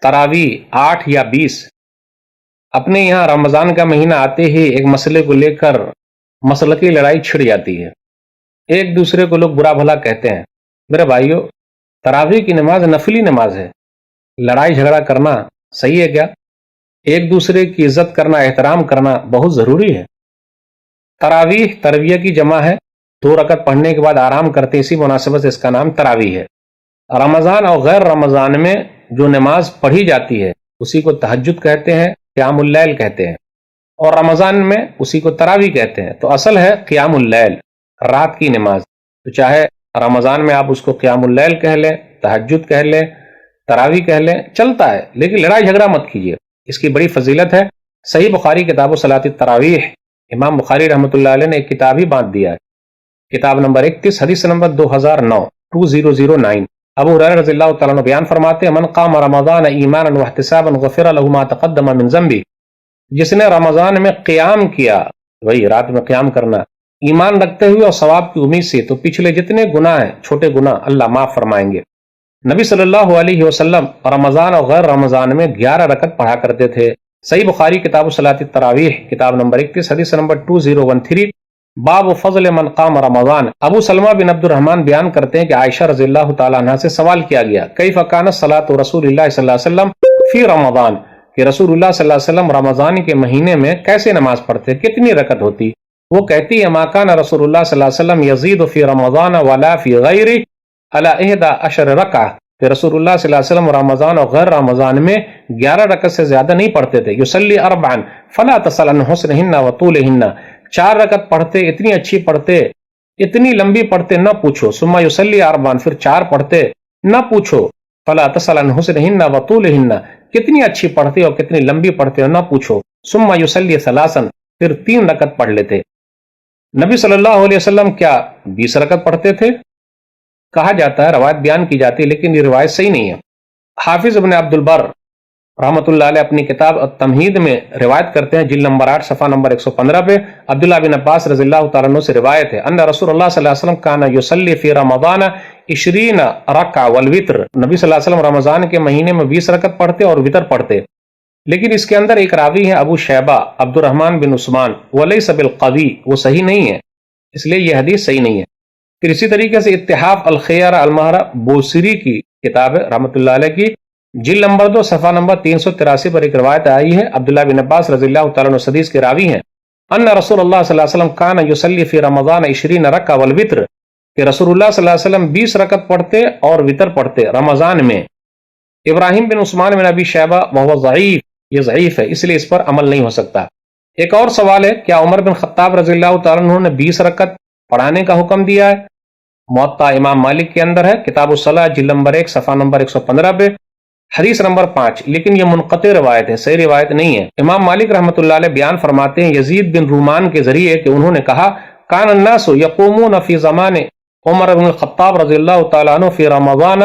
تراویح 8 یا 20۔ اپنے یہاں رمضان کا مہینہ آتے ہی ایک مسئلے کو لے کر مسلکی لڑائی چھڑ جاتی ہے، ایک دوسرے کو لوگ برا بھلا کہتے ہیں۔ میرے بھائیو، تراویح کی نماز نفلی نماز ہے، لڑائی جھگڑا کرنا صحیح ہے کیا؟ ایک دوسرے کی عزت کرنا، احترام کرنا بہت ضروری ہے۔ تراویح ترویہ کی جمع ہے، 2 رکعت پڑھنے کے بعد آرام کرتے ہیں، اسی مناسبت سے اس کا نام تراویح ہے۔ رمضان اور غیر رمضان میں جو نماز پڑھی جاتی ہے اسی کو تہجد کہتے ہیں، قیام اللیل کہتے ہیں، اور رمضان میں اسی کو تراویح کہتے ہیں۔ تو اصل ہے قیام اللیل، رات کی نماز۔ تو چاہے رمضان میں آپ اس کو قیام اللیل کہہ لیں، تہجد کہہ لیں، تراویح کہہ لیں، چلتا ہے، لیکن لڑائی جھگڑا مت کیجیے، اس کی بڑی فضیلت ہے۔ صحیح بخاری کتاب صلاۃ التراویح، امام بخاری رحمۃ اللہ علیہ نے ایک کتاب ہی باندھ دیا ہے، کتاب نمبر 31، حدیث نمبر 2009 ابو ہریرہ رضی اللہ تعالیٰ عنہ بیان فرماتے ہیں، من قام رمضان ایمانا واحتسابا غفر له ما تقدم من ذنبه، جس نے رمضان میں قیام کیا، وہی رات میں قیام کرنا، ایمان رکھتے ہوئے اور ثواب کی امید سے، تو پچھلے جتنے گناہ ہیں، چھوٹے گناہ اللہ معاف فرمائیں گے۔ نبی صلی اللہ علیہ وسلم رمضان اور غیر رمضان میں 11 رکعت پڑھا کرتے تھے۔ صحیح بخاری کتاب صلاۃ التراویح، کتاب نمبر 31، حدیث نمبر 2013، باب فضل من قام رمضان۔ ابو سلمہ بن عبد الرحمن بیان کرتے ہیں کہ عائشہ رضی اللہ تعالیٰ عنہ سے سوال کیا گیا، کیف کانت صلاۃ رسول اللہ صلی اللہ علیہ وسلم فی رمضان، کہ رسول اللہ صلی اللہ علیہ وسلم رمضان کے مہینے میں کیسے نماز پڑھتے، کتنی رکعت ہوتی؟ وہ کہتی ہے، ما کان رسول اللہ صلی اللہ علیہ وسلم یزید فی رمضان ولا فی غیرہ علی 11 رکعہ، کہ رسول اللہ صلی اللہ علیہ وسلم رمضان اور غیر رمضان میں 11 رکعت سے زیادہ نہیں پڑھتے تھے۔ یصلی 4 فلا تسأل عن حسنہن وطولہن، 4 رکعت پڑھتے، اتنی اچھی پڑھتے، اتنی لمبی پڑھتے، نہ پوچھو۔ ثم یصلی 4، پھر 4 پڑھتے، نہ پوچھو۔ فلا تسأل عن حسنہن وطولہن، کتنی اچھی پڑھتے اور کتنی لمبی پڑھتے اور نہ پوچھو۔ ثم یصلی 3، پھر 3 رکعت پڑھ لیتے۔ نبی صلی اللہ علیہ وسلم کیا 20 رکعت پڑھتے تھے؟ کہا جاتا ہے، روایت بیان کی جاتی ہے، لیکن یہ روایت صحیح نہیں ہے۔ حافظ ابن عبد البر رحمۃ اللہ علیہ اپنی کتاب التمہید میں روایت کرتے ہیں، جلد نمبر 8، صفحہ نمبر 115 پہ، عبداللہ بن عباس رضی اللہ تعالیٰ عنہ سے روایت ہے، ان رسول اللہ صلی اللہ علیہ وسلم کان یصلی فی رمضان 20 رکعہ والوتر، نبی صلی اللہ علیہ وسلم رمضان کے مہینے میں 20 رکعت پڑھتے اور وتر پڑھتے۔ لیکن اس کے اندر ایک راوی ہے ابو شیبہ عبد الرحمن بن عثمان، ولیس بالقوی، وہ صحیح نہیں ہے، اس لیے یہ حدیث صحیح نہیں ہے۔ پھر اسی طریقے سے اتحاف الخیار المہرہ بوسری کی کتاب ہے رحمۃ اللہ علیہ کی، جلد نمبر 2، صفحہ نمبر 383 پر ایک روایت آئی ہے، عبداللہ بن عباس رضی اللہ تعالیٰ عنہ حدیث کے راوی ہیں، ان رسول اللہ صلی اللہ علیہ وسلم کان یصلی فی رمضان 20 رکعہ والوتر، کہ رسول اللہ صلی اللہ علیہ وسلم 20 رکعت پڑھتے اور وتر پڑھتے رمضان میں۔ ابراہیم بن عثمان بن ابی شیبہ وہو ضعیف، یہ ضعیف ہے، اس لیے اس پر عمل نہیں ہو سکتا۔ ایک اور سوال ہے، کیا عمر بن خطاب رضی اللہ تعالیٰ عنہ نے 20 رکعت پڑھانے کا حکم دیا ہے؟ موطا امام مالک کے اندر ہے، کتاب الصلاۃ، جلد نمبر 1، صفحہ نمبر 115 پہ، حدیث نمبر 5، لیکن یہ منقطع روایت ہے، صحیح روایت نہیں ہے۔ امام مالک رحمۃ اللہ علیہ بیان فرماتے ہیں یزید بن رومان کے ذریعے کہ انہوں نے کہا، کان الناس یقومون فی زمان عمر بن الخطاب رضی اللہ تعالیٰ عنہ فی رمضان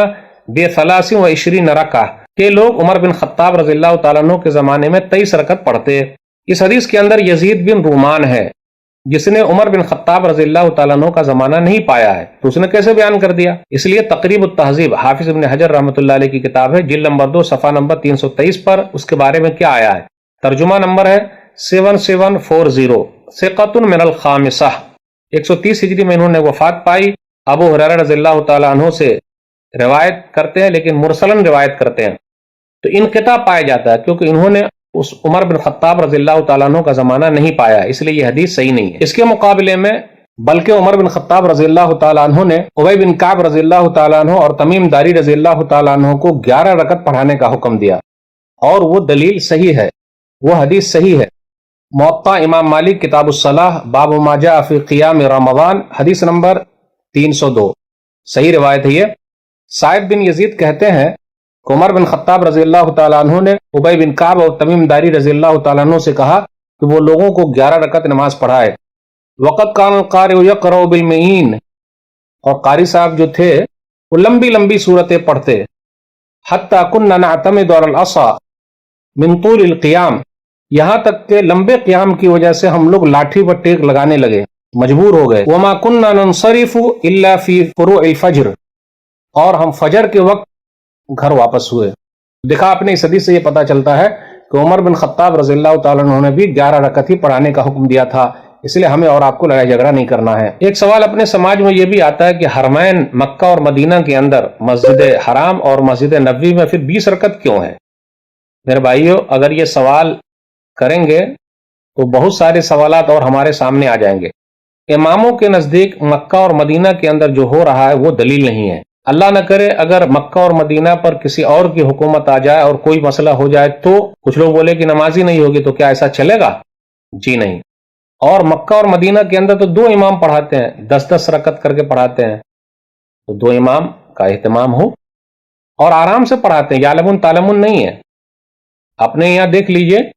ب23 رکعہ، کہ لوگ عمر بن خطاب رضی اللہ تعالیٰ عنہ کے زمانے میں 23 رکعت پڑھتے۔ اس حدیث کے اندر یزید بن رومان ہے، جس نے عمر بن خطاب رضی اللہ تعالیٰ عنہ کا زمانہ نہیں پایا ہے، تو اس نے کیسے بیان کر دیا؟ اس لیے تقریب التہذیب، حافظ ابن حجر رحمۃ اللہ علیہ کی کتاب ہے، جلد نمبر 2، صفحہ نمبر 323 پر اس کے بارے میں کیا آیا ہے، ترجمہ نمبر ہے 7740، ثقۃ من الخامسہ، 130 ہجری میں انہوں نے وفات پائی۔ ابو ہریرہ رضی اللہ تعالیٰ عنہ سے روایت کرتے ہیں، لیکن مرسلن روایت کرتے ہیں، تو انقطاع پایا جاتا ہے، کیونکہ انہوں نے اس عمر بن خطاب رضی اللہ تعالیٰ عنہ کا زمانہ نہیں پایا، اس لیے یہ حدیث صحیح نہیں ہے۔ اس کے مقابلے میں بلکہ عمر بن خطاب رضی اللہ تعالیٰ عنہ نے ابی بن کعب رضی اللہ تعالیٰ عنہ اور تمیم داری رضی اللہ تعالیٰ عنہ کو 11 رکعت پڑھانے کا حکم دیا، اور وہ دلیل صحیح ہے، وہ حدیث صحیح ہے۔ موطا امام مالک، کتاب الصلاۃ، باب ما جاء فی قیام رمضان، حدیث نمبر 302، صحیح روایت ہے یہ۔ سعید بن یزید کہتے ہیں کہ عمر بن خطاب رضی اللہ تعالیٰ عنہ نے ابی بن کعب اور تمیم داری رضی اللہ تعالیٰ عنہ سے کہا کہ وہ لوگوں کو 11 رکعت نماز پڑھائے۔ وقت کان القارئ یقرأ بالمعین، اور قاری صاحب جو تھے وہ لمبی لمبی صورتیں پڑھتے، حتی کنا نعتمد علی العصا من طول القیام، یہاں تک کہ لمبے قیام کی وجہ سے ہم لوگ لاٹھی پر ٹیک لگانے لگے، مجبور ہو گئے۔ وما کنا ننصرف الا فی فروع الفجر، اور ہم فجر کے وقت گھر واپس ہوئے، दिखा अपने इस हदीस से ये पता चलता है कि उमर बिन खत्ताब रज़ी अल्लाह तआला अन्हु ने भी 11 रकअत ही पढ़ाने का हुक्म दिया था, इसलिए हमें और आपको लड़ाई झगड़ा नहीं करना है। एक सवाल अपने समाज में ये भी आता है कि हरमैन मक्का और मदीना के अंदर मस्जिद हराम और मस्जिद नबवी में फिर 20 रकअत क्यों है? मेरे भाइयों, अगर ये सवाल करेंगे तो बहुत सारे सवालात और हमारे सामने आ जाएंगे। इमामों के नजदीक मक्का और मदीना के अंदर जो हो रहा है वो दलील नहीं है। अल्लाह न करे अगर मक्का और मदीना पर किसी और की हुकूमत आ जाए और कोई मसला हो जाए तो कुछ लोग बोले कि नमाज ही नहीं होगी, तो क्या ऐसा चलेगा? जी नहीं। और मक्का और मदीना के अंदर तो 2 इमाम पढ़ाते हैं, 10-10 रकत करके पढ़ाते हैं, तो 2 इमाम का एहतमाम हो और आराम से पढ़ाते हैं, यालमुन तालमुन नहीं है। अपने यहाँ देख लीजिए,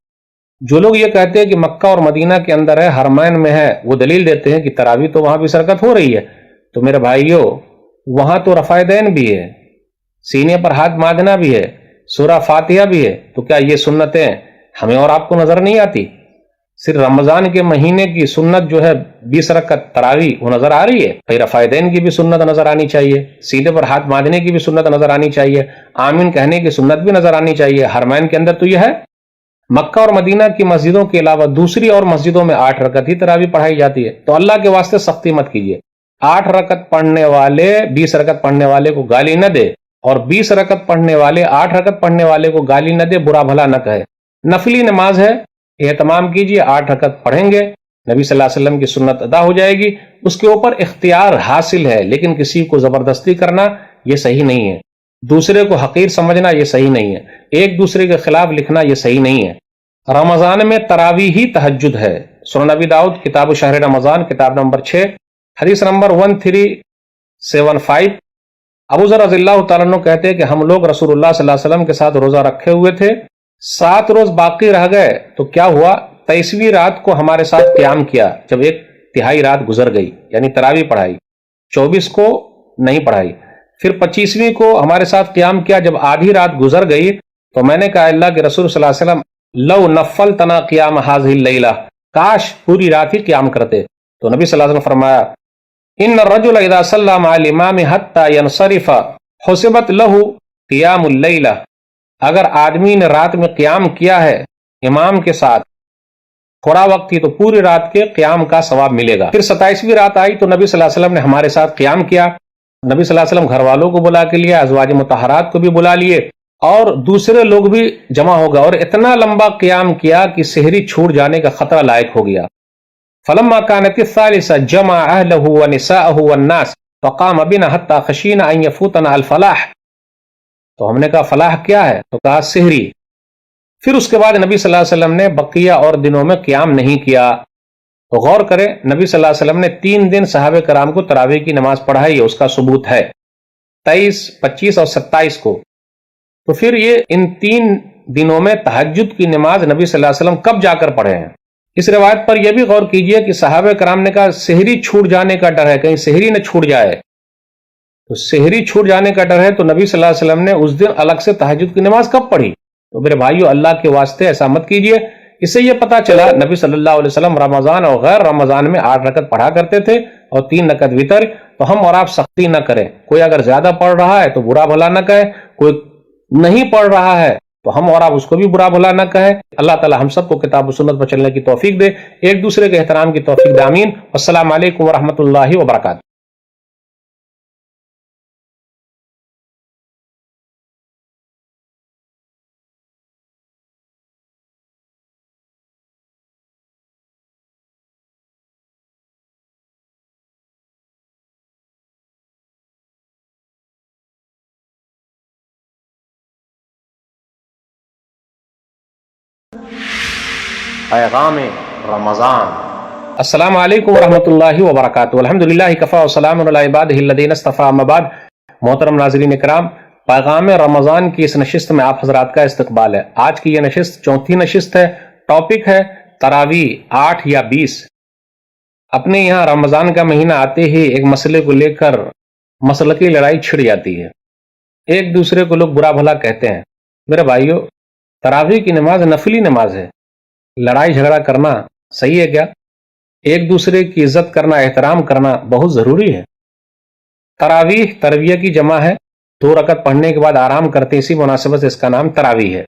जो लोग ये कहते हैं कि मक्का और मदीना के अंदर है, हरमैन में है, वो दलील देते हैं कि तरावी तो वहां भी सरकत हो रही है। तो मेरे भाइयों, वहां तो रफ़ायदैन भी है, सीने पर हाथ बांधना भी है, सूरा फातिहा भी है, तो क्या ये सुन्नतें हमें और आपको नजर नहीं आती? सिर्फ रमजान के महीने की सुन्नत जो है 20 रकअत तरावी, वो नजर आ रही है। भाई रफ़ायदैन की भी सुन्नत नजर आनी चाहिए, सीने पर हाथ बांधने की भी सुन्नत नजर आनी चाहिए, आमीन कहने की सुन्नत भी नजर आनी चाहिए। हरमैन के अंदर तो यह है। मक्का और मदीना की मस्जिदों के अलावा दूसरी और मस्जिदों में 8 रकअत ही तरावी पढ़ाई जाती है। तो अल्लाह के वास्ते सख्ती मत कीजिए। 8 रकअत पढ़ने वाले 20 रकअत पढ़ने वाले को गाली न दे, और 20 रकअत पढ़ने वाले 8 रकअत पढ़ने वाले को गाली न दे, बुरा भला न कहे। नफली नमाज है, एहतमाम कीजिए, 8 रकअत पढ़ेंगे, नबी सल्लल्लाहु अलैहि वसल्लम की सुन्नत अदा हो जाएगी, उसके ऊपर इख्तियार हासिल है। लेकिन किसी को जबरदस्ती करना ये सही नहीं है, दूसरे को हकीर समझना ये सही नहीं है, एक दूसरे के खिलाफ लिखना ये सही नहीं है। रमजान में तरावी ही तहज्जुद है। सुनन नबी दाऊद किताब शहर रमजान किताब नंबर 6 हदीस नंबर 1375। अबू ज़र रज़ियल्लाहु तआला अन्हु कहते हैं कि हम लोग रसूलुल्लाह सल्लल्लाहु अलैहि वसल्लम के साथ रोजा रखे हुए थे, 7 रोज बाकी रह गए तो क्या हुआ, 23वीं रात को हमारे साथ क़याम किया। जब 1/3 रात गुजर गई यानी तरावी पढ़ाई, 24 को नहीं पढ़ाई, फिर 25वीं को हमारे साथ क़याम किया। जब आधी रात गुजर गई तो मैंने कहा, अल्लाह के रसूल सल्लल्लाहु अलैहि वसल्लम लव नफल तना क़याम हाज़िहिल लैला, काश पूरी रात ही क़याम करते। तो नबी सल्लल्लाहु अलैहि वसल्लम फरमाया, इन्न रजुल इज़ा सल्ला मअल इमाम हत्ता यनसरिफा हुसिबत लहू क़ियामुल लैला। अगर आदमी ने रात में क़याम किया है इमाम के साथ, थोड़ा वक्त ही, तो पूरी रात के क़याम का सवाब मिलेगा। फिर 27वीं रात आई तो नबी सल्लल्लाहु अलैहि वसल्लम ने हमारे साथ क़याम किया। नबी सल्लल्लाहु अलैहि वसल्लम घर वालों को बुला के लिया, अज़वाज मुतहरात को भी बुला लिए और दूसरे लोग भी जमा हो गए, और इतना लंबा क़याम किया कि सेहरी छूट जाने का खतरा लायक हो गया। फलम्मा कानत सालिसा जमा अहलहु व निसाअहु वन्नास फक़ाम बिना हत्ता खशीना अन यफूतना अल फलाह। तो हमने कहा फलाह क्या है, तो कहा सेहरी। फिर उसके बाद नबी सल्लल्लाहु अलैहि वसल्लम ने बकिया और दिनों में क़याम नहीं किया। तो गौर करें, नबी सल्लल्लाहु अलैहि वसल्लम ने 3 दिन सहाबे कराम को तरावी की नमाज पढ़ाई है, उसका सबूत है 23, 25 और 27 को। तो फिर ये इन 3 दिनों में तहज्जुद की नमाज नबी सल्लल्लाहु अलैहि वसल्लम कब जाकर पढ़े हैं? इस रिवायत पर यह भी गौर कीजिए कि सहाबे कराम ने कहा सेहरी छूट जाने का डर है, कहीं सेहरी न छूट जाए। तो सेहरी छूट जाने का डर है तो नबी सल्लल्लाहु अलैहि वसल्लम ने उस दिन अलग से तहज्जुद की नमाज कब पढ़ी? तो मेरे भाइयों, अल्लाह के वास्ते ऐसा मत कीजिए। इससे यह पता चला नबी सल्लल्लाहु अलैहि वसल्लम रमजान और गैर रमजान में 8 रकत पढ़ा करते थे और 3 रकत वितर। तो हम और आप सख्ती न करें। कोई अगर ज्यादा पढ़ रहा है तो बुरा भला न कहे, कोई नहीं पढ़ रहा है तो हम और आप उसको भी बुरा भला न कहे। अल्लाह ताला हम सबको किताब सुन्नत पर चलने की तौफीक दे, एक दूसरे के एहतराम की तौफीक दे। आमीन। अस्सलामु अलैकुम व रहमतुल्लाहि व बरकातहू। पैगाम रमज़ान। अस्सलामु अलैकुम वरहमतुल्लाहि वबरकातुहू। अल्हम्दुलिल्लाहि कफ़ा व सलामुन अला इबादिहिल लज़ीना इस्तफ़ा, अम्मा बाद। मोहतरम नाज़रीन इकराम, पैगाम रमज़ान की इस नशिस्त में आप हज़रात का इस्तकबाल है। आज की यह नशिस्त 4थी नशिस्त है। टॉपिक है तरावी 8 या 20। अपने यहाँ रमज़ान का महीना आते ही एक मसले को लेकर मसलकी लड़ाई छिड़ जाती है, एक दूसरे को लोग बुरा भला कहते हैं। मेरे भाइयों, तरावी की नमाज नफली नमाज है, लड़ाई झगड़ा करना सही है क्या? एक दूसरे की इज्जत करना, एहतराम करना बहुत जरूरी है। तरावीह तरविया की जमा है, 2 रकत पढ़ने के बाद आराम करते, इसी मुनासिबत से इसका नाम तरावी है।